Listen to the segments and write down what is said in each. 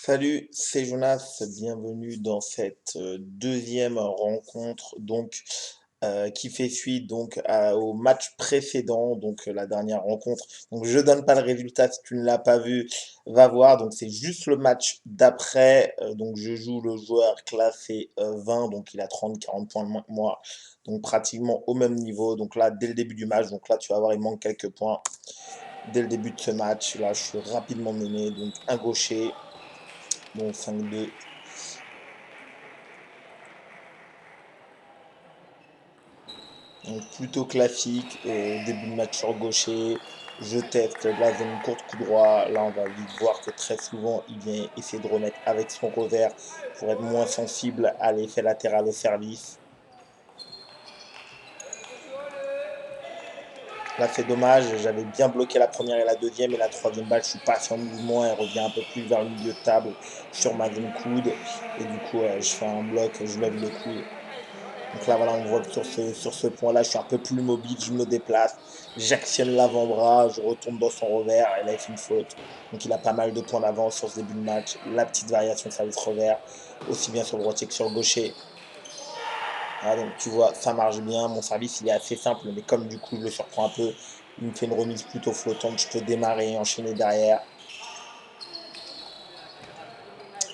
Salut, c'est Jonas, bienvenue dans cette deuxième rencontre qui fait suite au match précédent, la dernière rencontre. Donc je donne pas le résultat si tu ne l'as pas vu, va voir. Donc c'est juste le match d'après. Donc je joue le joueur classé 20, donc il a 30-40 points de moins que moi. Donc pratiquement au même niveau. Donc là, dès le début du match, donc là tu vas voir, il manque quelques points. Dès le début de ce match, là je suis rapidement mené, donc un gaucher. Bon, 5-2. Donc plutôt classique, début de match sur gaucher. Je teste la zone courte coup droit. Là, on va vite voir que très souvent, il vient essayer de remettre avec son revers pour être moins sensible à l'effet latéral au service. Là, c'est dommage. J'avais bien bloqué la première et la deuxième. Et la troisième balle, je suis passé en mouvement. Elle revient un peu plus vers le milieu de table sur ma zone coude. Et du coup, je fais un bloc, je lève le coude. Donc là, voilà, on voit que sur ce point-là, je suis un peu plus mobile, je me déplace, j'actionne l'avant-bras, je retourne dans son revers, et là, il fait une faute. Donc il a pas mal de points d'avance sur ce début de match. La petite variation de service revers, aussi bien sur le droitier que sur le gaucher. Ah, donc tu vois, ça marche bien. Mon service, il est assez simple, mais comme du coup, je le surprends un peu, il me fait une remise plutôt flottante. Je peux démarrer et enchaîner derrière.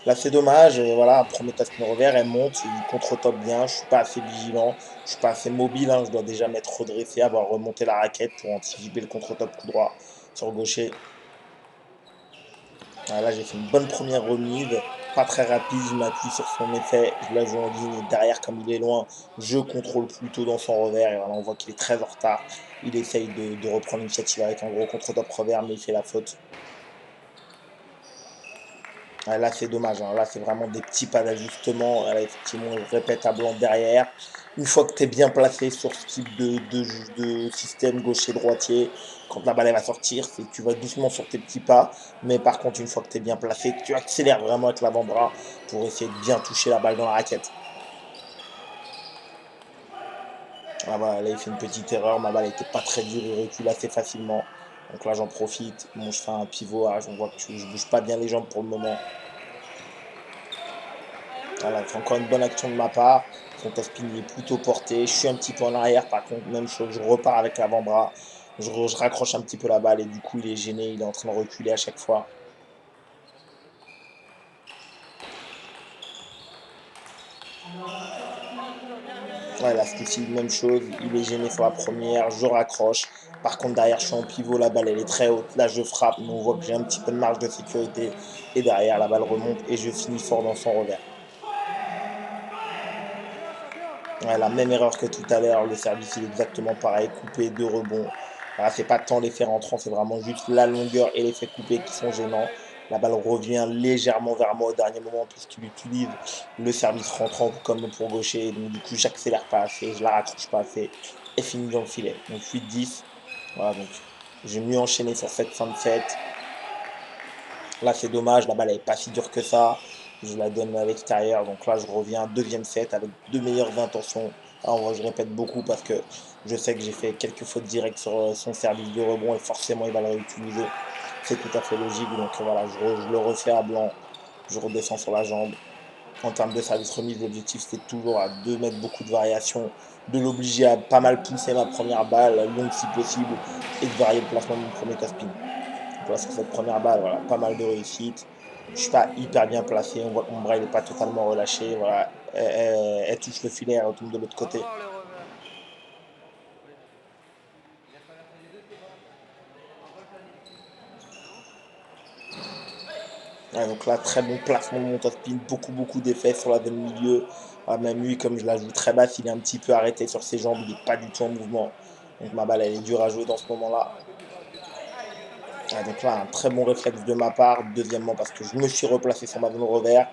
Là, c'est dommage. Voilà, un premier task revers, elle monte, il contre-top bien. Je suis pas assez vigilant, je suis pas assez mobile, hein. Je dois déjà m'être redressé, avoir remonté la raquette pour anticiper le contre-top coup droit sur le gaucher. Ah, là, j'ai fait une bonne première remise, pas très rapide. Je m'appuie sur son effet, je la joue en ligne. Et derrière, comme il est loin, je contrôle plutôt dans son revers. Et voilà, on voit qu'il est très en retard. Il essaye de reprendre l'initiative avec un gros contre-top revers, mais il fait la faute. Ah, là, c'est dommage, hein. Là, c'est vraiment des petits pas d'ajustement. Là, effectivement, je répète à blanc derrière. Une fois que tu es bien placé sur ce type de système gaucher-droitier, quand la balle elle va sortir, tu vas doucement sur tes petits pas. Mais par contre, une fois que tu es bien placé, tu accélères vraiment avec l'avant-bras pour essayer de bien toucher la balle dans la raquette. Ah, voilà, là, il fait une petite erreur. Ma balle n'était pas très dure, il recule assez facilement. Donc là, j'en profite. Bon, je fais un pivot. Ah, on voit que je bouge pas bien les jambes pour le moment. Voilà, c'est encore une bonne action de ma part. Son top-spin il est plutôt porté. Je suis un petit peu en arrière, par contre, même chose. Je repars avec l'avant-bras. Je raccroche un petit peu la balle et du coup, il est gêné. Il est en train de reculer à chaque fois. Voilà, ce coup-ci, même chose. Il est gêné sur la première. Je raccroche. Par contre, derrière, je suis en pivot. La balle, elle est très haute. Là, je frappe. Mais on voit que j'ai un petit peu de marge de sécurité. Et derrière, la balle remonte et je finis fort dans son revers. Ouais, la même erreur que tout à l'heure, le service il est exactement pareil, coupé, deux rebonds. Voilà, c'est pas tant l'effet rentrant, c'est vraiment juste la longueur et l'effet coupé qui sont gênants. La balle revient légèrement vers moi au dernier moment puisqu'il utilise le service rentrant comme pour gaucher. Donc du coup, j'accélère pas assez, je la raccroche pas assez et finis dans le filet. Donc 8-10. Voilà, donc j'ai mieux enchaîné sur cette fin de set. Là, c'est dommage, la balle n'est pas si dure que ça. Je la donne à l'extérieur. Donc là, je reviens deuxième set avec de meilleures intentions. Alors, je répète beaucoup parce que je sais que j'ai fait quelques fautes directes sur son service de rebond et forcément, il va le réutiliser. C'est tout à fait logique. Donc voilà, je le refais à blanc. Je redescends sur la jambe. En termes de service remise, l'objectif c'était toujours de mettre beaucoup de variations, de l'obliger à pas mal pousser ma première balle, longue si possible, et de varier le placement de mon premier top-spin. Donc là, sur cette première balle, voilà, pas mal de réussite. Je suis pas hyper bien placé. On voit que mon bras n'est pas totalement relâché. Voilà. Elle touche le filet, elle retombe de l'autre Au côté. revoir le revers. Ouais, donc là, très bon placement de mon top spin. Beaucoup d'effets sur la zone milieu. Ah, même lui, comme je la joue très basse, il est un petit peu arrêté sur ses jambes. Il n'est pas du tout en mouvement. Donc ma balle, elle est dure à jouer dans ce moment-là. Ah, donc là, un très bon réflexe de ma part. Deuxièmement, parce que je me suis replacé sur ma zone revers.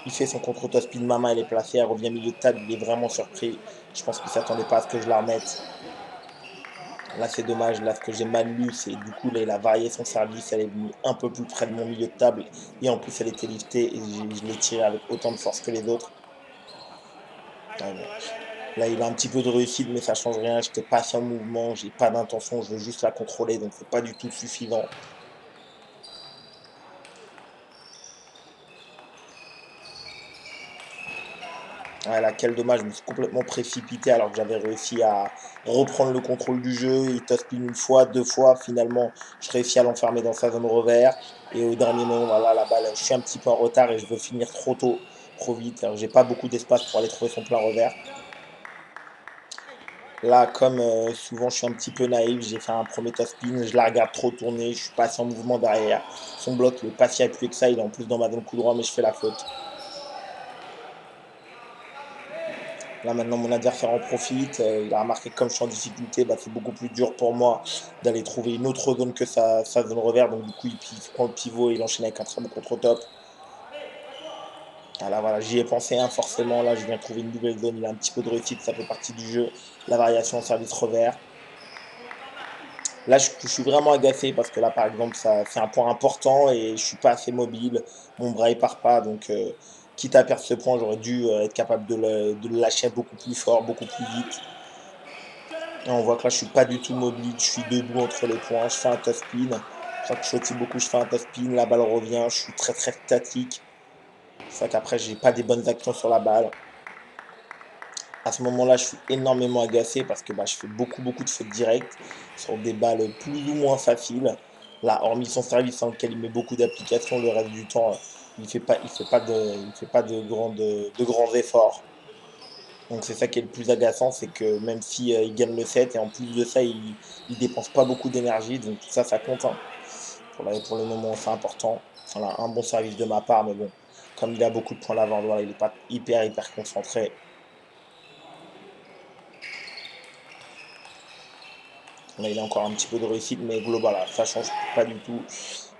Il fait son contre-top spin, ma main elle est placée, elle revient milieu de table, il est vraiment surpris. Je pense qu'il ne s'attendait pas à ce que je la remette. Là, c'est dommage. Là, ce que j'ai mal lu, c'est du coup, là, il a varié son service. Elle est venue un peu plus près de mon milieu de table. Et en plus, elle était liftée. Et je l'ai tirée avec autant de force que les autres. Ah, bon. Là, il a un petit peu de réussite, mais ça change rien. J'étais pas assez en mouvement. J'ai pas d'intention. Je veux juste la contrôler. Donc, c'est pas du tout suffisant. Ouais, là, quel dommage, je me suis complètement précipité alors que j'avais réussi à reprendre le contrôle du jeu. Il top-spin une fois, 2 fois, finalement, je réussis à l'enfermer dans sa zone revers et au dernier moment, voilà, la balle, je suis un petit peu en retard et je veux finir trop tôt, trop vite. Alors j'ai pas beaucoup d'espace pour aller trouver son plein revers. Là, comme, souvent je suis un petit peu naïf, j'ai fait un premier top-spin, je la regarde trop tourner, je suis pas assez en mouvement derrière. Son bloc, il est pas si appuyé que ça, il est en plus dans ma zone coup droit, mais je fais la faute. Là maintenant mon adversaire en profite, il a remarqué que comme je suis en difficulté, bah, c'est beaucoup plus dur pour moi d'aller trouver une autre zone que sa zone revers, donc du coup il prend le pivot et il enchaîne avec un très bon contre-top. Ah là voilà, j'y ai pensé, hein, forcément, là je viens de trouver une nouvelle zone, il a un petit peu de réussite, ça fait partie du jeu, la variation en service revers. Là je suis vraiment agacé parce que là par exemple ça c'est un point important et je suis pas assez mobile, mon bras il part pas donc quitte à perdre ce point, j'aurais dû, être capable de le lâcher beaucoup plus fort, beaucoup plus vite. Et on voit que là, je suis pas du tout mobile, je suis debout entre les points, je fais un toss spin. C'est ça que je sautille beaucoup, je fais un toss spin, la balle revient, je suis très très statique. C'est ça qu'après, j'ai pas des bonnes actions sur la balle. À ce moment-là, je suis énormément agacé parce que bah, je fais beaucoup de fautes directes sur des balles plus ou moins faciles. Là, hormis son service dans lequel il met beaucoup d'applications, le reste du temps, il fait pas de grands efforts. Donc c'est ça qui est le plus agaçant, c'est que même si, il gagne le set et en plus de ça, il dépense pas beaucoup d'énergie, donc tout ça, ça compte, hein. Pour le moment, c'est important. Voilà, un bon service de ma part, mais bon, comme il a beaucoup de points d'avance, voilà, il est pas hyper concentré. Là, il a encore un petit peu de réussite, mais global, là, ça change pas du tout.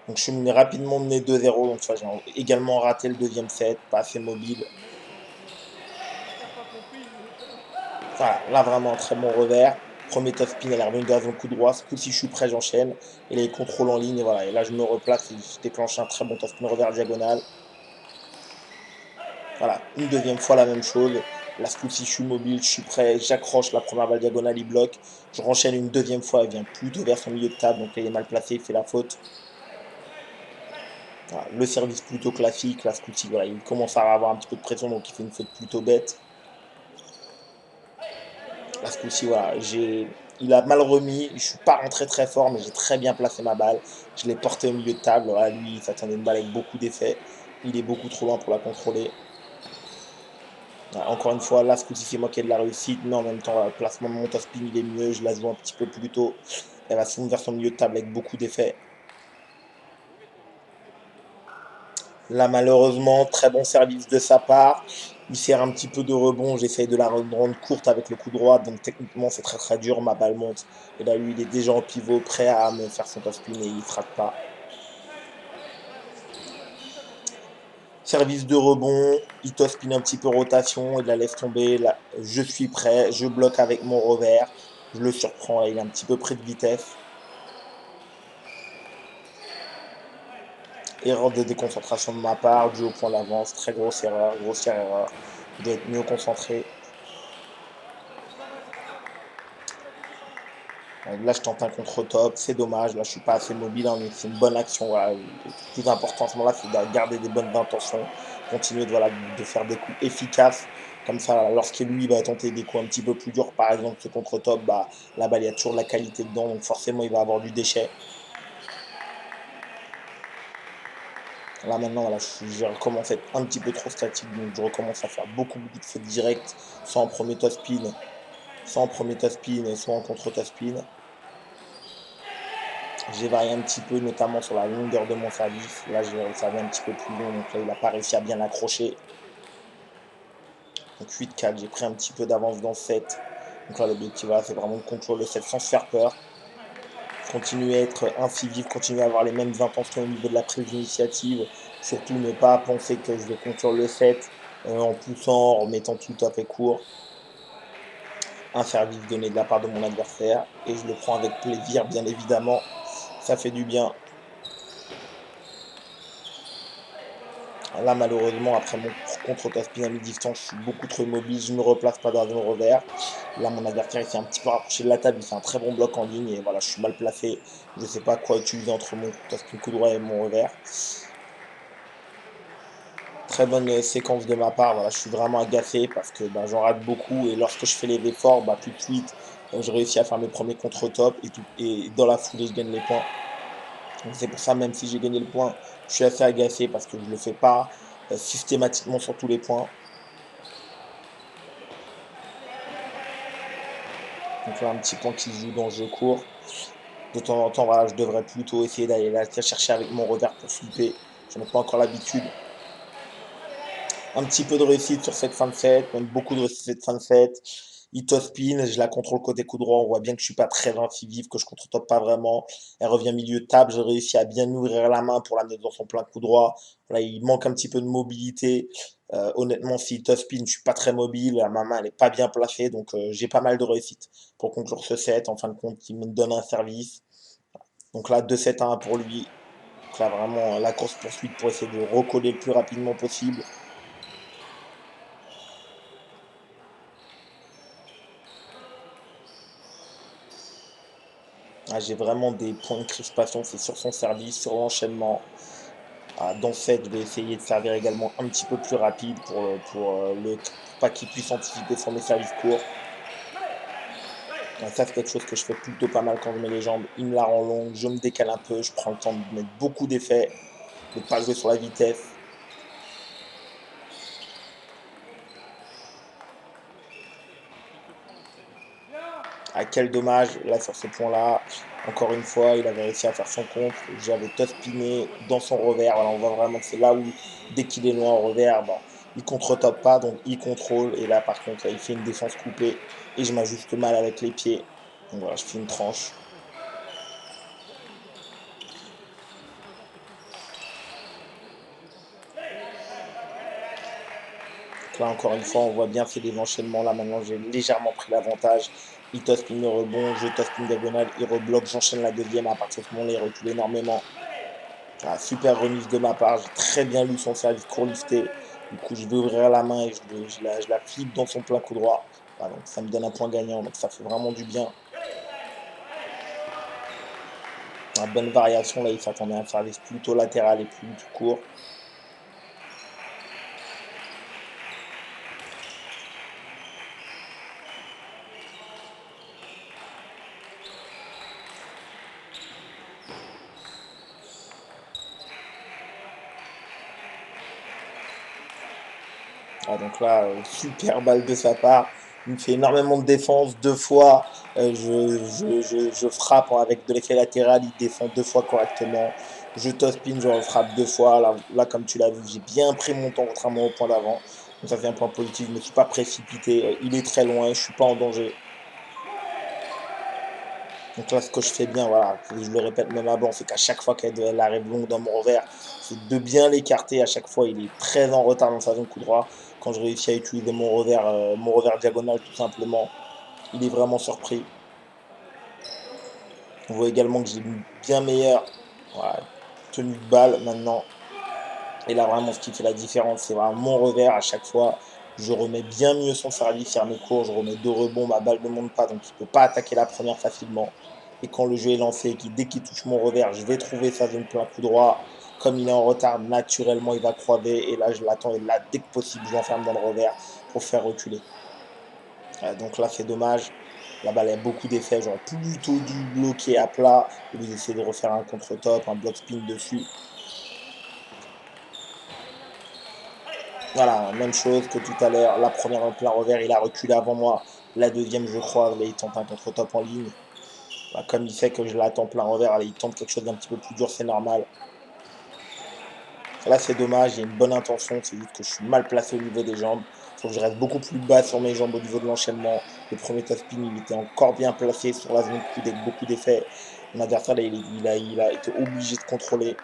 Donc je suis rapidement mené 2-0, donc ça, j'ai également raté le deuxième set, pas assez mobile. Voilà, là vraiment un très bon revers. Premier top spin, elle est revenue dans un coup droit. Ce coup-ci, je suis prêt, j'enchaîne. Et les contrôles en ligne, et voilà. Et là, je me replace et je déclenche un très bon top spin revers diagonal. Voilà, une deuxième fois la même chose. Là, ce coup-ci, je suis mobile, je suis prêt, j'accroche la première balle diagonale, il bloque. Je renchaîne une deuxième fois, il vient plutôt vers son milieu de table, donc là, il est mal placé, il fait la faute. Voilà, le service plutôt classique, là, ce coup-ci, voilà, il commence à avoir un petit peu de pression, donc il fait une faute plutôt bête. Là, ce coup-ci, voilà, il a mal remis. Je suis pas rentré très fort, mais j'ai très bien placé ma balle. Je l'ai porté au milieu de table. Voilà, lui, il s'attendait à une balle avec beaucoup d'effets. Il est beaucoup trop loin pour la contrôler. Voilà, encore une fois, là, ce coup-ci, c'est moi qui ai de la réussite. Mais en même temps, voilà, le placement de mon top spin, il est mieux. Je la joue un petit peu plus tôt. Elle va se fondre vers son milieu de table avec beaucoup d'effets. Là, malheureusement, très bon service de sa part. Il sert un petit peu de rebond. J'essaye de la rendre courte avec le coup droit. Donc, techniquement, c'est très dur. Ma balle monte. Et là, lui, il est déjà en pivot, prêt à me faire son top spin et il frappe pas. Service de rebond. Il top spin un petit peu rotation. Il la laisse tomber. Là, je suis prêt. Je bloque avec mon revers. Je le surprends. Là, il est un petit peu près de vitesse. Erreur de déconcentration de ma part. Dû au point d'avance. Très grosse erreur. Grossière erreur. Je dois être mieux concentré. Là, je tente un contre-top, c'est dommage. Là, je suis pas assez mobile, hein, mais c'est une bonne action. Voilà. Le plus important à ce moment-là, c'est de garder des bonnes intentions, continuer voilà, de faire des coups efficaces. Comme ça, voilà, lorsque lui va tenter des coups un petit peu plus durs, par exemple ce contre-top, bah, la balle, il y a toujours de la qualité dedans, donc forcément, il va avoir du déchet. Là, maintenant, voilà, je recommence à être un petit peu trop statique, donc je recommence à faire beaucoup de fautes directes, soit en premier top spin, soit en contre-top spin. J'ai varié un petit peu, notamment sur la longueur de mon service. Là, j'ai le service un petit peu plus long, donc là, il n'a pas réussi à bien l'accrocher. Donc 8-4, j'ai pris un petit peu d'avance dans le set. Donc là, l'objectif, voilà, c'est vraiment de contrôler le set sans se faire peur. Continuer à être incisif, continuer à avoir les mêmes intentions au niveau de la prise d'initiative. Surtout ne pas penser que je vais conclure le set en poussant, en remettant tout à fait court. Un service donné de la part de mon adversaire et je le prends avec plaisir, bien évidemment. Ça fait du bien. Là, malheureusement, après mon contre-taspin à mi-distance, je suis beaucoup trop immobile, je ne me replace pas dans un revers. Là, mon adversaire il s'est un petit peu rapproché de la table, il fait un très bon bloc en ligne et voilà, je suis mal placé. Je ne sais pas quoi utiliser entre mon contre-taspin coup droit et mon revers. Très bonne séquence de ma part. Voilà, je suis vraiment agacé parce que bah, j'en rate beaucoup et lorsque je fais les efforts, bah, tout de suite, je réussis à faire mes premiers contre-top et dans la foulée, je gagne les points. Donc c'est pour ça, même si j'ai gagné le point, je suis assez agacé parce que je le fais pas systématiquement sur tous les points. Donc là, un petit point qui se joue dans le jeu court. De temps en temps, voilà, je devrais plutôt essayer d'aller la chercher avec mon revers pour flipper. Je n'ai pas encore l'habitude. Un petit peu de réussite sur cette fin de set, même beaucoup de réussite sur cette fin de set. Il toss spin, je la contrôle côté coup droit. On voit bien que je suis pas très incisive, que je contre-top pas vraiment. Elle revient milieu de table. J'ai réussi à bien ouvrir la main pour l'amener dans son plein coup droit. Là, il manque un petit peu de mobilité. Honnêtement, s'il toss spin, je suis pas très mobile. Ma main, elle est pas bien placée. Donc, j'ai pas mal de réussite pour conclure ce set. En fin de compte, il me donne un service. Donc là, 2-7-1 pour lui. Donc là, vraiment, la course-poursuite pour essayer de recoller le plus rapidement possible. Ah, j'ai vraiment des points de crispation, c'est sur son service, sur l'enchaînement. Ah, dans le set, je vais essayer de servir également un petit peu plus rapide pour pas qu'il puisse anticiper sur mes services courts. Ah, ça, c'est quelque chose que je fais plutôt pas mal quand je mets les jambes. Il me la rend longue, je me décale un peu, je prends le temps de mettre beaucoup d'effets, de ne pas jouer sur la vitesse. Ah, quel dommage, là, sur ce point-là. Encore une fois, il avait réussi à faire son contre. J'avais top spiné dans son revers. Voilà, on voit vraiment que c'est là où, dès qu'il est loin en revers, bah, il contre-top pas, donc il contrôle. Et là, par contre, là, il fait une défense coupée. Et je m'ajuste mal avec les pieds. Donc voilà, je fais une tranche. Donc là, encore une fois, on voit bien ces désenchaînements. Là, maintenant, j'ai légèrement pris l'avantage. Il toss spin le rebond, je toss spin diagonale, il rebloque, j'enchaîne la deuxième. À partir de ce moment-là, il recule énormément. Ah, super remise de ma part, j'ai très bien lu son service court lifté. Du coup, je vais ouvrir la main et je la flippe dans son plein coup droit. Voilà, donc ça me donne un point gagnant, donc ça fait vraiment du bien. Une bonne variation, là, il s'attendait à un service plutôt latéral et plus court. Ah, donc là, super balle de sa part. Il me fait énormément de défense deux fois. Je frappe avec de l'effet latéral. Il défend deux fois correctement. Je toss pin, je refrappe deux fois. Là, comme tu l'as vu, j'ai bien pris mon temps contrairement au point d'avant. Donc ça fait un point positif. Je ne me suis pas précipité. Il est très loin. Je ne suis pas en danger. Donc là, ce que je fais bien, voilà, je le répète même avant, c'est qu'à chaque fois qu'elle arrive longue dans mon revers, c'est de bien l'écarter. À chaque fois, il est très en retard dans sa zone coup droit. Quand je réussis à utiliser mon revers diagonal, tout simplement, il est vraiment surpris. On voit également que j'ai une bien meilleure, voilà, tenue de balle maintenant. Et là, vraiment, ce qui fait la différence, c'est vraiment mon revers à chaque fois. Je remets bien mieux son service sur mes cours, je remets deux rebonds, ma balle ne monte pas, donc il ne peut pas attaquer la première facilement. Et quand le jeu est lancé, dès qu'il touche mon revers, je vais trouver sa zone plein coup droit. Comme il est en retard, naturellement, il va croiser. Et là, je l'attends. Et là, dès que possible, je l'enferme dans le revers pour faire reculer. Donc là, c'est dommage. La balle a beaucoup d'effets. J'aurais plutôt dû bloquer à plat au lieu d'essayer de refaire un contre-top, un block spin dessus. Voilà, même chose que tout à l'heure. La première en plein revers, il a reculé avant moi. La deuxième, je crois, là, il tente un contre-top en ligne. Voilà, comme il sait que je l'attends plein revers, là, il tente quelque chose d'un petit peu plus dur, c'est normal. Là, c'est dommage, il y a une bonne intention, c'est juste que je suis mal placé au niveau des jambes. Il faut que je reste beaucoup plus bas sur mes jambes au niveau de l'enchaînement. Le premier top spin, il était encore bien placé sur la zone coude avec beaucoup d'effets. Mon adversaire, là, il a été obligé de contrôler.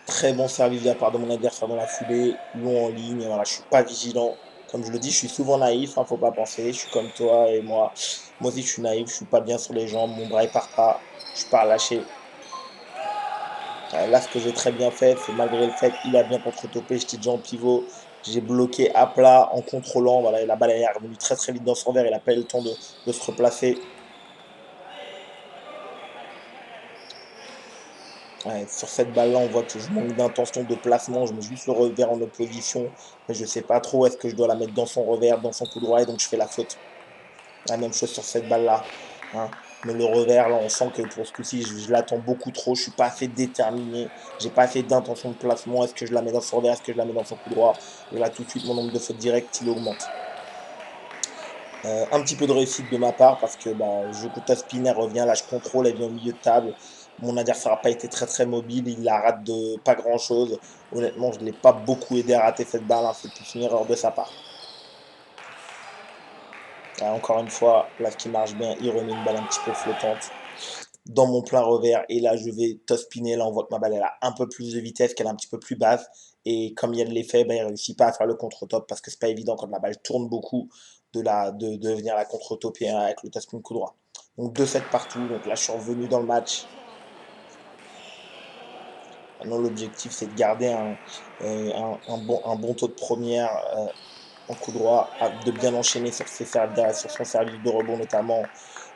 Très bon service de la part de mon adversaire dans la foulée, long en ligne. Voilà, je suis pas vigilant. Comme je le dis, je suis souvent naïf, hein, faut pas penser. Je suis comme toi et moi. Moi aussi, je suis naïf, je suis pas bien sur les jambes. Mon bras il part pas. Je suis pas relâché. Là, ce que j'ai très bien fait, c'est malgré le fait qu'il a bien contre-topé, j'étais déjà en pivot. J'ai bloqué à plat en contrôlant. Voilà, et la balle est revenue très très vite dans son verre. Il n'a pas eu le temps de se replacer. Ouais, sur cette balle-là, on voit que je manque d'intention de placement. Je mets juste le revers en opposition. Mais je sais pas trop, est-ce que je dois la mettre dans son revers, dans son coup droit, et donc je fais la faute. La même chose sur cette balle-là, hein. Mais le revers, là, on sent que pour ce coup-ci, je l'attends beaucoup trop. Je suis pas assez déterminé. J'ai pas assez d'intention de placement. Est-ce que je la mets dans son revers? Est-ce que je la mets dans son coup droit? Et là, tout de suite, mon nombre de fautes directes, il augmente. Un petit peu de réussite de ma part parce que bah, Jokota Spinner revient, là je contrôle, elle vient au milieu de table. Mon adversaire n'a pas été très très mobile, il la rate de pas grand chose. Honnêtement, je ne l'ai pas beaucoup aidé à rater cette balle, hein. C'est plus une erreur de sa part. Encore une fois, là ce qui marche bien, il remet une balle un petit peu flottante dans mon plein revers. Et là je vais toss spinner, là on voit que ma balle elle a un peu plus de vitesse, qu'elle est un petit peu plus basse. Et comme il y a de l'effet, bah, il ne réussit pas à faire le contre-top parce que c'est pas évident quand la balle tourne beaucoup de venir la contre-topper avec le toss spin coup droit. Donc 2-7 partout, donc là je suis revenu dans le match. Maintenant l'objectif c'est de garder un bon taux de première en coup droit, de bien enchaîner sur, sur son service de rebond notamment,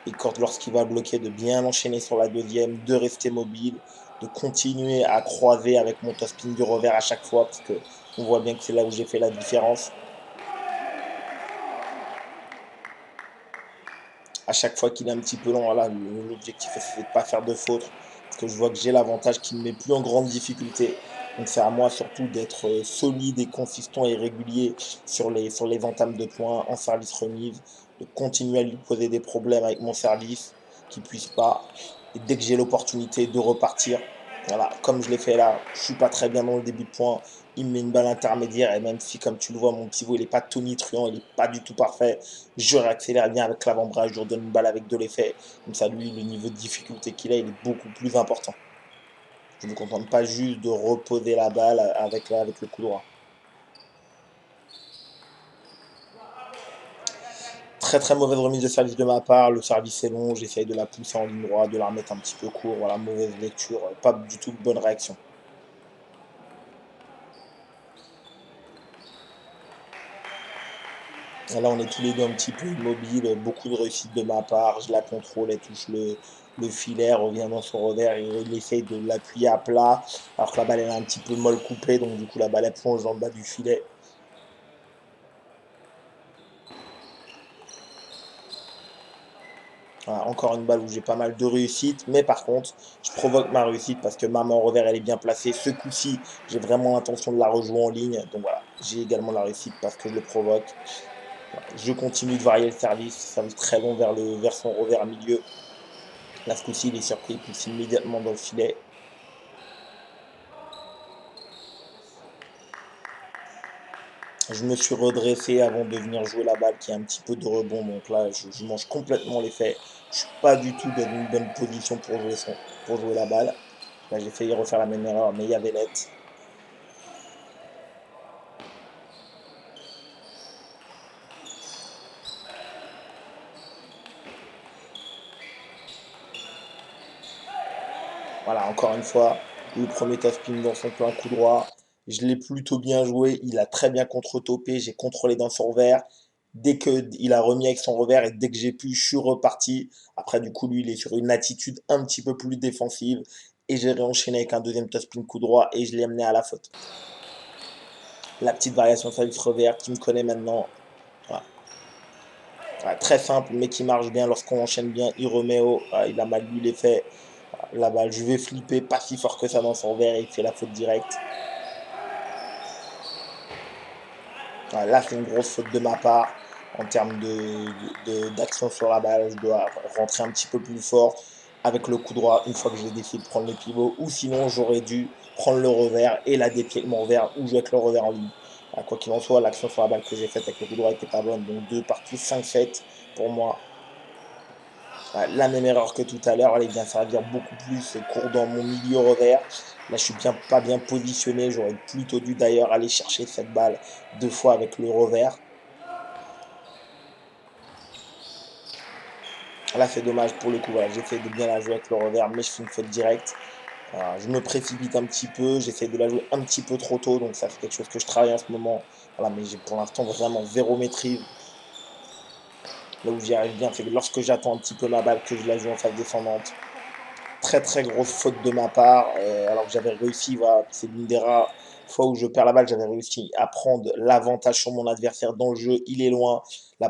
et quand lorsqu'il va bloquer, de bien enchaîner sur la deuxième, de rester mobile, de continuer à croiser avec mon top spin du revers à chaque fois, parce que on voit bien que c'est là où j'ai fait la différence. À chaque fois qu'il est un petit peu lent, voilà, l'objectif c'est de ne pas faire de faute, parce que je vois que j'ai l'avantage qui ne me met plus en grande difficulté. Donc c'est à moi surtout d'être solide et consistant et régulier sur les entames de points en service remise, de continuer à lui poser des problèmes avec mon service, qu'il ne puisse pas. Et dès que j'ai l'opportunité de repartir, voilà, comme je l'ai fait là, je suis pas très bien dans le début de point, il me met une balle intermédiaire, et même si, comme tu le vois, mon pivot, il n'est pas tonitruant, il n'est pas du tout parfait, je réaccélère bien avec l'avant-bras, je lui redonne une balle avec de l'effet. Comme ça, lui, le niveau de difficulté qu'il a, il est beaucoup plus important. Je ne me contente pas juste de reposer la balle avec le coup droit. Très très mauvaise remise de service de ma part, le service est long, j'essaye de la pousser en ligne droite, de la remettre un petit peu court, voilà, mauvaise lecture, pas du tout de bonne réaction. Là, on est tous les deux un petit peu immobiles, beaucoup de réussite de ma part. Je la contrôle, elle touche le filet, revient dans son revers, il essaye de l'appuyer à plat, alors que la balle elle est un petit peu molle coupée, donc du coup la balle elle plonge dans le bas du filet. Voilà, encore une balle où j'ai pas mal de réussite, mais par contre, je provoque ma réussite parce que ma main en revers elle est bien placée. Ce coup-ci, j'ai vraiment l'intention de la rejouer en ligne, donc voilà, j'ai également la réussite parce que je le provoque. Je continue de varier le service très long vers son revers à milieu. Là, ce coup-ci, il est surpris, il pousse immédiatement dans le filet. Je me suis redressé avant de venir jouer la balle qui a un petit peu de rebond. Donc là, je mange complètement l'effet. Je suis pas du tout dans une bonne position pour jouer la balle. Là, j'ai failli refaire la même erreur, mais il y avait net. Voilà, encore une fois, le premier top-spin dans son plein coup droit. Je l'ai plutôt bien joué. Il a très bien contre-topé. J'ai contrôlé dans son revers. Dès qu'il a remis avec son revers et dès que j'ai pu, je suis reparti. Après, du coup, lui, il est sur une attitude un petit peu plus défensive. Et j'ai réenchaîné avec un deuxième top-spin coup droit et je l'ai amené à la faute. La petite variation service revers qui me connaît maintenant. Voilà. Voilà, très simple, mais qui marche bien lorsqu'on enchaîne bien. Il remet haut. Voilà, il a mal lu l'effet. La balle, je vais flipper, pas si fort que ça dans son verre et il fait la faute directe. Là, c'est une grosse faute de ma part en termes d'action sur la balle. Je dois rentrer un petit peu plus fort avec le coup droit une fois que j'ai décidé de prendre le pivot. Ou sinon, j'aurais dû prendre le revers et la dépier avec mon revers ou jouer avec le revers en ligne. Quoi qu'il en soit, l'action sur la balle que j'ai faite avec le coup droit n'était pas bonne. Donc 2 partout, 5-7 pour moi. La même erreur que tout à l'heure, elle vient servir beaucoup plus court dans mon milieu revers. Là, je suis bien, pas bien positionné. J'aurais plutôt dû d'ailleurs aller chercher cette balle 2 fois avec le revers. Là, c'est dommage pour le coup. Voilà, j'essaie de bien la jouer avec le revers, mais je fais une faute directe. Je me précipite un petit peu. J'essaie de la jouer un petit peu trop tôt. Donc, ça, c'est quelque chose que je travaille en ce moment. Voilà, mais j'ai pour l'instant vraiment zéro maîtrise. Là où j'y arrive bien, c'est que lorsque j'attends un petit peu ma balle, que je la joue en phase descendante. Très, très grosse faute de ma part, alors que j'avais réussi, voilà, c'est l'une des rares fois où je perds la balle, j'avais réussi à prendre l'avantage sur mon adversaire dans le jeu. Il est loin, la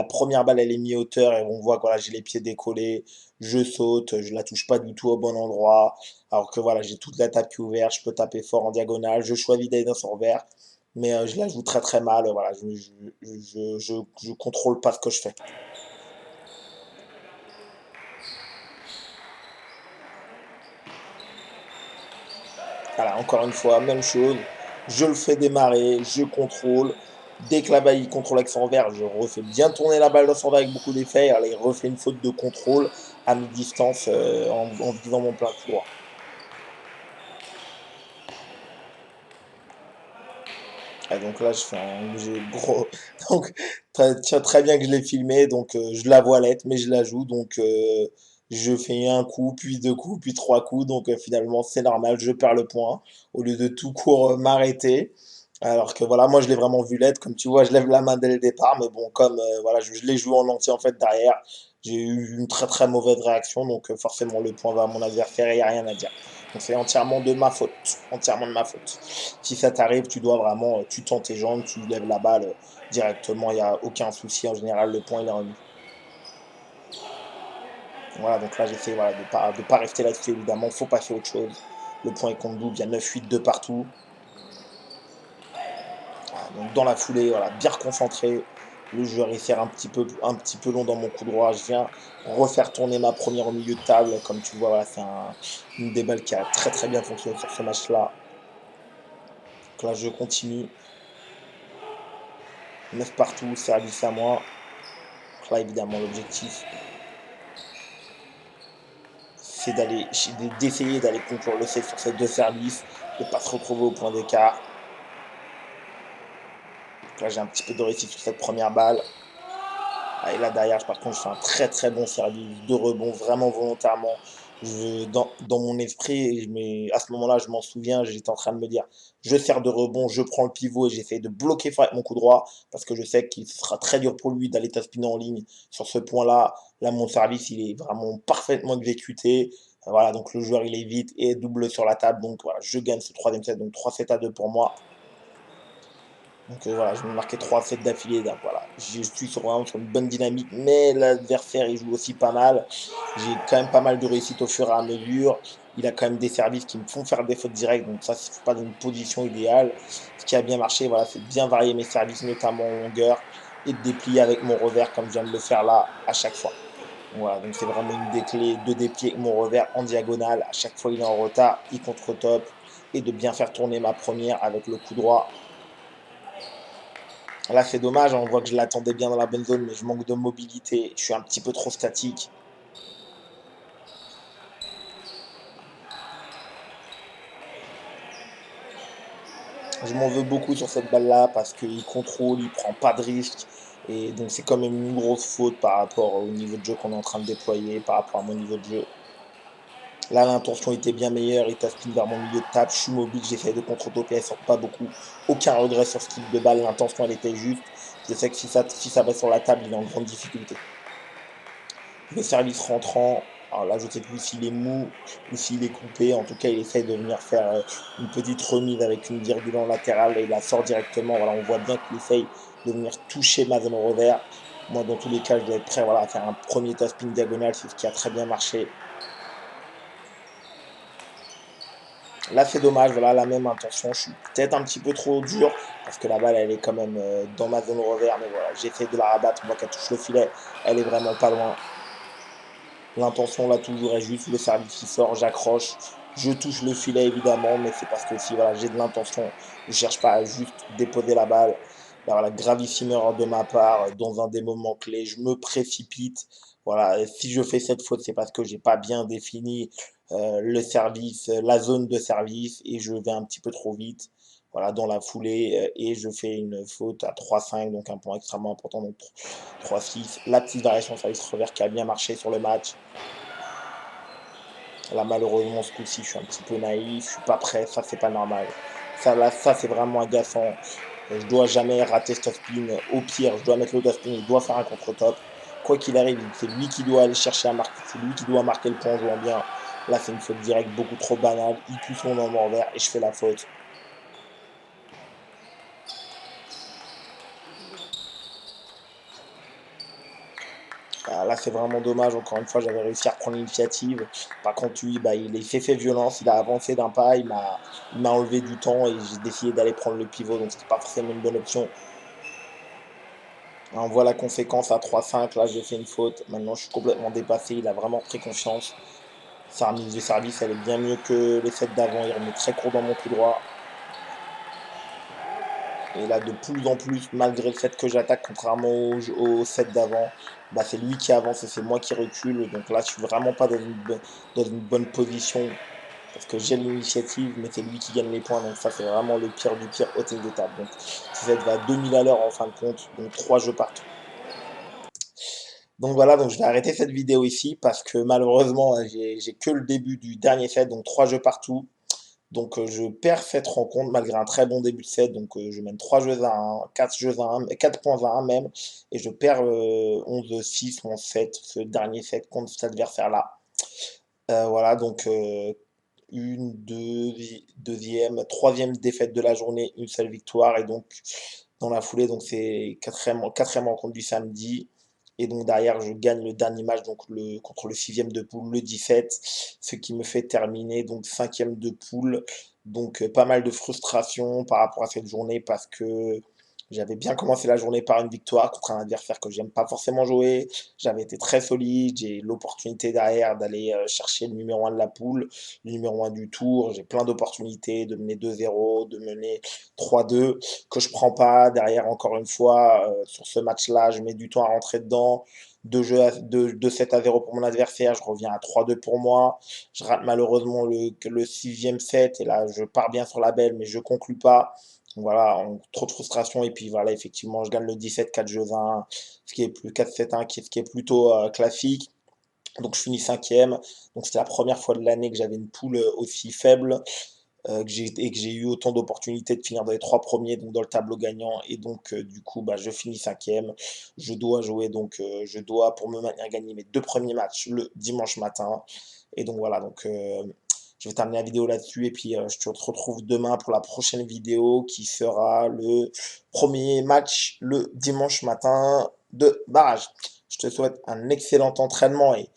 première balle, elle est mi-hauteur et on voit que voilà, j'ai les pieds décollés, je saute, je la touche pas du tout au bon endroit, alors que voilà, j'ai toute la table qui est ouverte, je peux taper fort en diagonale, je choisis d'aller dans son revers, mais je la joue très, très mal, voilà, je contrôle pas ce que je fais. Voilà, encore une fois, même chose. Je le fais démarrer, je contrôle. Dès que la balle, il contrôle avec son revers, je refais bien tourner la balle dans son revers avec beaucoup d'effet. Alors, il refait une faute de contrôle à mi-distance en visant mon plein coup droit. Et donc là, je fais un gros. Donc, tiens, très bien que je l'ai filmé. Donc, je la vois l'être, mais je la joue. Donc, je fais un coup, puis deux coups, puis trois coups. Donc, finalement, c'est normal. Je perds le point. Au lieu de tout court m'arrêter. Alors que voilà, moi, je l'ai vraiment vu l'être. Comme tu vois, je lève la main dès le départ. Mais bon, comme voilà, je l'ai joué en entier en fait derrière. J'ai eu une très très mauvaise réaction. Donc, forcément, le point va à mon adversaire et il n'y a rien à dire. Donc c'est entièrement de ma faute, entièrement de ma faute. Si ça t'arrive, tu dois vraiment, tu tends tes jambes, tu lèves la balle directement, il n'y a aucun souci. En général, le point il est remis. Voilà, donc là j'essaie voilà, de pas rester là-dessus évidemment, faut passer à autre chose. Le point il compte double, il y a 9-8 de partout. Voilà, donc dans la foulée, voilà, bien reconcentré. Le joueur il sert un petit peu long dans mon coup droit. Je viens refaire tourner ma première au milieu de table. Comme tu vois, voilà, c'est une des balles qui a très très bien fonctionné sur ce match-là. Donc là je continue. 9 partout, service à moi. Donc là, évidemment, l'objectif, c'est d'essayer d'aller conclure le set sur ces deux services, de ne pas se retrouver au point d'écart. Donc là, j'ai un petit peu de réussite sur cette première balle. Ah, et là, derrière, par contre, je fais un très très bon service de rebond, vraiment volontairement. Dans mon esprit, à ce moment-là, je m'en souviens, j'étais en train de me dire, je sers de rebond, je prends le pivot et j'essaie de bloquer fort avec mon coup droit, parce que je sais qu'il sera très dur pour lui d'aller taspiner en ligne sur ce point-là. Là, mon service, il est vraiment parfaitement exécuté. Voilà, donc le joueur, il est vite et double sur la table. Donc voilà, je gagne ce troisième set, donc 3-7-2 pour moi. Donc voilà, je vais marquer 3 sets d'affilée. Donc voilà, je suis vraiment sur une bonne dynamique, mais l'adversaire il joue aussi pas mal. J'ai quand même pas mal de réussite au fur et à mesure. Il a quand même des services qui me font faire des fautes directes, donc ça, c'est pas dans une position idéale. Ce qui a bien marché, voilà, c'est de bien varier mes services, notamment en longueur, et de déplier avec mon revers, comme je viens de le faire là, à chaque fois. Voilà, donc c'est vraiment une des clés de déplier avec mon revers en diagonale. À chaque fois, il est en retard, il contre-top, et de bien faire tourner ma première avec le coup droit. Là, c'est dommage, on voit que je l'attendais bien dans la bonne zone, mais je manque de mobilité. Je suis un petit peu trop statique. Je m'en veux beaucoup sur cette balle-là parce qu'il contrôle, il prend pas de risque. Et donc, c'est quand même une grosse faute par rapport au niveau de jeu qu'on est en train de déployer, par rapport à mon niveau de jeu. Là, l'intention était bien meilleure. Il taspine vers mon milieu de table. Je suis mobile, j'essaie de contre-toper. Elle sort pas beaucoup. Aucun regret sur ce type de balle. L'intention, elle était juste. Je sais que si ça va sur la table, il est en grande difficulté. Le service rentrant, alors là, je ne sais plus s'il est mou ou s'il est coupé. En tout cas, il essaye de venir faire une petite remise avec une virgule en latérale et il la sort directement. Voilà, on voit bien qu'il essaye de venir toucher ma zone revers. Moi, dans tous les cas, je dois être prêt voilà, à faire un premier taspin diagonal, c'est ce qui a très bien marché. Là, c'est dommage, voilà, la même intention. Je suis peut-être un petit peu trop dur parce que la balle, elle est quand même dans ma zone revers. Mais voilà, j'essaie de la rabattre. Moi, qu'elle touche le filet, elle est vraiment pas loin. L'intention là toujours est juste, le service qui sort, j'accroche, je touche le filet évidemment, mais c'est parce que aussi voilà, j'ai de l'intention, je cherche pas à juste déposer la balle. Là, voilà, gravissime erreur de ma part dans un des moments clés, je me précipite. Voilà, et si je fais cette faute, c'est parce que j'ai pas bien défini le service, la zone de service et je vais un petit peu trop vite. Voilà, dans la foulée et je fais une faute à 3-5, donc un point extrêmement important, donc 3-6. La petite variation service revers qui a bien marché sur le match. Là, malheureusement, ce coup-ci, je suis un petit peu naïf, je suis pas prêt, ça, c'est pas normal. Ça, là, ça, c'est vraiment agaçant. Je dois jamais rater ce spin. Au pire, je dois mettre le spin, il doit faire un contre-top. Quoi qu'il arrive, c'est lui qui doit aller chercher à marquer, c'est lui qui doit marquer le point en jouant bien. Là, c'est une faute directe beaucoup trop banale. Il pousse mon homme en vert et je fais la faute. Ah, là, c'est vraiment dommage. Encore une fois, j'avais réussi à reprendre l'initiative. Par contre, lui, bah, il s'est fait violence. Il a avancé d'un pas. Il m'a enlevé du temps et j'ai décidé d'aller prendre le pivot. Donc, c'était pas forcément une bonne option. On voit la conséquence à 3-5. Là, j'ai fait une faute. Maintenant, je suis complètement dépassé. Il a vraiment pris confiance. Sa remise de service, elle est bien mieux que les sets d'avant. Il remet très court dans mon coup droit. Et là, de plus en plus, malgré le fait que j'attaque, contrairement au set d'avant, bah, c'est lui qui avance et c'est moi qui recule. Donc là, je suis vraiment pas dans une bonne position parce que j'ai l'initiative, mais c'est lui qui gagne les points. Donc ça, c'est vraiment le pire du pire au tennis de table. Donc ce set va à 2000 à l'heure en fin de compte, donc 3 jeux partout. Donc voilà, donc je vais arrêter cette vidéo ici parce que malheureusement, j'ai que le début du dernier set, donc 3 jeux partout. Donc je perds cette rencontre malgré un très bon début de set. Donc je mène 3 jeux à 1, 4 jeux à 1, 4 points à 1 même. Et je perds 11-6 ou 11-7, ce dernier set contre cet adversaire-là. Voilà, donc deuxième, troisième défaite de la journée, une seule victoire. Et donc dans la foulée, donc c'est quatrième rencontre du samedi. Et donc derrière, je gagne le dernier match donc contre le sixième de poule, le 17, ce qui me fait terminer donc cinquième de poule. Donc pas mal de frustration par rapport à cette journée parce que j'avais bien commencé la journée par une victoire contre un adversaire que j'aime pas forcément jouer. J'avais été très solide, j'ai l'opportunité derrière d'aller chercher le numéro un de la poule, le numéro un du tour. J'ai plein d'opportunités de mener 2-0, de mener 3-2 que je prends pas. Derrière, encore une fois, sur ce match-là, je mets du temps à rentrer dedans. 2-7-0 pour mon adversaire, je reviens à 3-2 pour moi. Je rate malheureusement le sixième set et là, je pars bien sur la belle, mais je conclue pas. Voilà, trop de frustration. Et puis voilà, effectivement, je gagne le 17, 4 jeux à 1, ce qui est plus 4-7-1, ce qui est plutôt classique. Donc je finis cinquième. Donc c'était la première fois de l'année que j'avais une poule aussi faible et que j'ai eu autant d'opportunités de finir dans les trois premiers, donc dans le tableau gagnant. Et donc du coup, bah, je finis cinquième. Je dois jouer, donc je dois, pour me maintenir, gagner mes deux premiers matchs le dimanche matin. Et donc voilà, donc je vais terminer la vidéo là-dessus et puis je te retrouve demain pour la prochaine vidéo qui sera le premier match le dimanche matin de barrage. Je te souhaite un excellent entraînement et